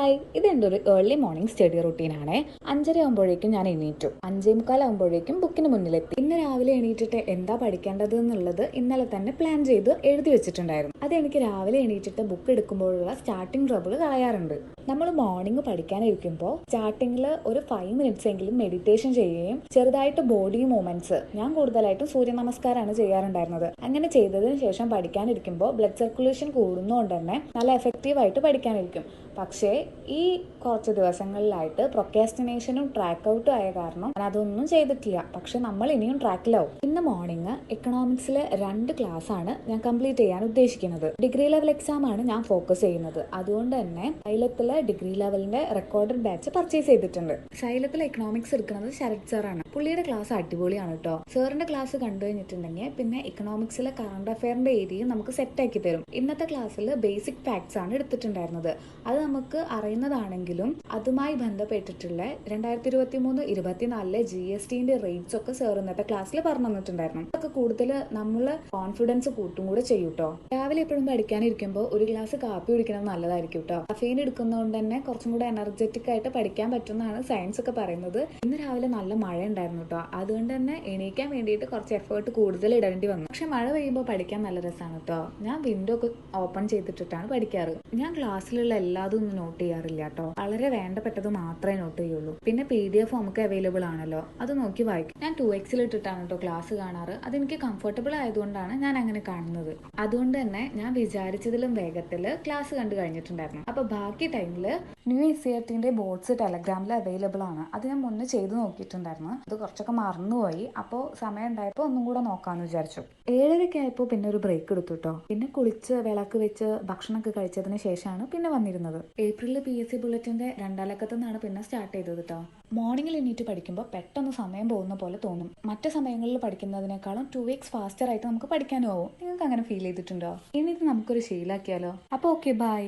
Hi, ഇതെൻ്റെ ഒരു early morning study റുട്ടീനാണ്. 5:30 ആകുമ്പോഴേക്കും ഞാൻ എണീറ്റു. 5:45 ആകുമ്പോഴേക്കും ബുക്കിന് മുന്നിലെത്തി. ഇന്ന് രാവിലെ എണീറ്റിട്ട് എന്താ പഠിക്കേണ്ടത് എന്നുള്ളത് ഇന്നലെ തന്നെ പ്ലാൻ ചെയ്ത് എഴുതി വെച്ചിട്ടുണ്ടായിരുന്നു. അതെനിക്ക് രാവിലെ എണീറ്റിട്ട് ബുക്ക് എടുക്കുമ്പോഴുള്ള സ്റ്റാർട്ടിംഗ് ട്രബിൾ കളയാറുണ്ട്. നമ്മൾ മോർണിംഗ് പഠിക്കാനിരിക്കുമ്പോൾ സ്റ്റാർട്ടിങ്ങിൽ ഒരു 5 മിനിറ്റ്സ് എങ്കിലും മെഡിറ്റേഷൻ ചെയ്യുകയും ചെറുതായിട്ട് ബോഡി മൂവ്മെന്റ്സ്, ഞാൻ കൂടുതലായിട്ടും സൂര്യ നമസ്കാരമാണ് ചെയ്യാറുണ്ടായിരുന്നത്. അങ്ങനെ ചെയ്തതിന് ശേഷം പഠിക്കാനിരിക്കുമ്പോൾ ബ്ലഡ് സർക്കുലേഷൻ കൂടുന്നതുകൊണ്ട് തന്നെ നല്ല എഫക്റ്റീവായിട്ട് പഠിക്കാനിരിക്കും. പക്ഷേ ഈ കുറച്ച് ദിവസങ്ങളിലായിട്ട് പ്രൊക്കാസ്റ്റിനേഷനും ട്രാക്ക് ഔട്ടും ആയ കാരണം ഞാൻ അതൊന്നും ചെയ്തിട്ടില്ല. പക്ഷെ നമ്മൾ ഇനിയും ട്രാക്കിലാവും. ഇന്ന് മോർണിംഗ് എക്കണോമിക്സിലെ 2 ക്ലാസ് ആണ് ഞാൻ കംപ്ലീറ്റ് ചെയ്യാൻ ഉദ്ദേശിക്കുന്നത്. ഡിഗ്രി ലെവൽ എക്സാം ആണ് ഞാൻ ഫോക്കസ് ചെയ്യുന്നത്. അതുകൊണ്ട് തന്നെ സൈലത്തിലെ ഡിഗ്രി ലെവലിന്റെ റെക്കോർഡഡ് ബാച്ച് പർച്ചേസ് ചെയ്തിട്ടുണ്ട്. സൈലത്തിലെ എക്കണോമിക്സ് എടുക്കുന്നത് ശരത് സാറാണ്. പുള്ളിയുടെ ക്ലാസ് അടിപൊളിയാണ് കേട്ടോ. സാറിന്റെ ക്ലാസ് കണ്ടു കഴിഞ്ഞിട്ടുണ്ടെങ്കിൽ പിന്നെ എക്കണോമിക്സിലെ കറണ്ട് അഫയറിന്റെ ഏരിയയും നമുക്ക് സെറ്റ് ആക്കി തരും. ഇന്നത്തെ ക്ലാസ്സിൽ ബേസിക് ഫാക്ട്സ് ആണ് എടുത്തിട്ടുണ്ടായിരുന്നത്. അത് നമുക്ക് അറിയുന്നതാണെങ്കിലും അതുമായി ബന്ധപ്പെട്ടിട്ടുള്ള 2023-24 GSTന്റെ റേറ്റ്സ് ഒക്കെ സാർ ഇന്നത്തെ ക്ലാസ്സിൽ പറഞ്ഞു തന്നിട്ടുണ്ടായിരുന്നു. അതൊക്കെ കൂടുതൽ നമ്മള് കോൺഫിഡൻസ് കൂട്ടും കൂടെ ചെയ്യൂട്ടോ. രാവിലെ എപ്പോഴും പഠിക്കാനിരിക്കുമ്പോൾ ഒരു ഗ്ലാസ് കാപ്പി കുടിക്കുന്നത് നല്ലതായിരിക്കും കേട്ടോ. കഫീൻ എടുക്കുന്നതുകൊണ്ട് തന്നെ കുറച്ചും കൂടെ എനർജറ്റിക് ആയിട്ട് പഠിക്കാൻ പറ്റുന്നതാണ് സയൻസ് ഒക്കെ പറയുന്നത്. ഇന്ന് രാവിലെ നല്ല മഴ ഉണ്ടായിരുന്നു കേട്ടോ. അതുകൊണ്ട് തന്നെ എണീക്കാൻ വേണ്ടിയിട്ട് കുറച്ച് എഫേർട്ട് കൂടുതൽ ഇടേണ്ടി വന്നു. പക്ഷെ മഴ പെയ്യുമ്പോൾ പഠിക്കാൻ നല്ല രസമാണ് കേട്ടോ. ഞാൻ വിൻഡോ ഒക്കെ ഓപ്പൺ ചെയ്തിട്ടിട്ടാണ് പഠിക്കാറ്. ഞാൻ ക്ലാസ്സിലുള്ള എല്ലാതും ഒന്നും നോട്ട് ചെയ്യാറില്ല കേട്ടോ. വളരെ വേണ്ടപ്പെട്ടത് മാത്രമേ നോട്ട് ചെയ്യുള്ളൂ. പിന്നെ PDF നമുക്ക് അവൈലബിൾ ആണല്ലോ, അത് നോക്കി വായിക്കും. ഞാൻ 2x ഇട്ടിട്ടാണ് കേട്ടോ ക്ലാസ് കാണാറ്. അതെനിക്ക് കംഫർട്ടബിൾ ആയതുകൊണ്ടാണ് ഞാൻ അങ്ങനെ കാണുന്നത്. അതുകൊണ്ട് തന്നെ ഞാൻ വിചാരിച്ചതിലും വേഗത്തിൽ ക്ലാസ് കണ്ടു കഴിഞ്ഞിട്ടുണ്ടായിരുന്നു. അപ്പൊ ബാക്കി ടൈമില് ന്യൂ SCERTന്റെ ബോർഡ്സ് ടെലഗ്രാമിൽ അവൈലബിൾ ആണ്. അത് ഞാൻ മുന്നേ ചെയ്ത് നോക്കിയിട്ടുണ്ടായിരുന്നു. അത് കുറച്ചൊക്കെ മറന്നുപോയി. അപ്പോൾ സമയം ഉണ്ടായപ്പോൾ ഒന്നും കൂടെ നോക്കാമെന്ന് വിചാരിച്ചു. 7:30 ആയപ്പോൾ പിന്നെ ഒരു ബ്രേക്ക് എടുത്തു കേട്ടോ. പിന്നെ കുളിച്ച് വിളക്ക് വെച്ച് ഭക്ഷണമൊക്കെ കഴിച്ചതിന് ശേഷമാണ് പിന്നെ വന്നിരുന്നത്. ഏപ്രിലിൽ PSC ബുള്ളറ്റിന്റെ 2ാം ലക്കത്തു നിന്നാണ് പിന്നെ സ്റ്റാർട്ട് ചെയ്തത് കേട്ടോ. മോർണിംഗിൽ എണീറ്റ് പഠിക്കുമ്പോൾ പെട്ടെന്ന് സമയം പോകുന്ന പോലെ തോന്നും. മറ്റു സമയങ്ങളിൽ പഠിക്കുന്നതിനേക്കാളും 2x ഫാസ്റ്റർ ആയിട്ട് നമുക്ക് പഠിക്കാനും ആവും. നിങ്ങൾക്ക് അങ്ങനെ ഫീൽ ചെയ്തിട്ടുണ്ടോ? ഇനി ഇത് നമുക്കൊരു ശീലാക്കിയാലോ? അപ്പോൾ ഓക്കെ, ബൈ.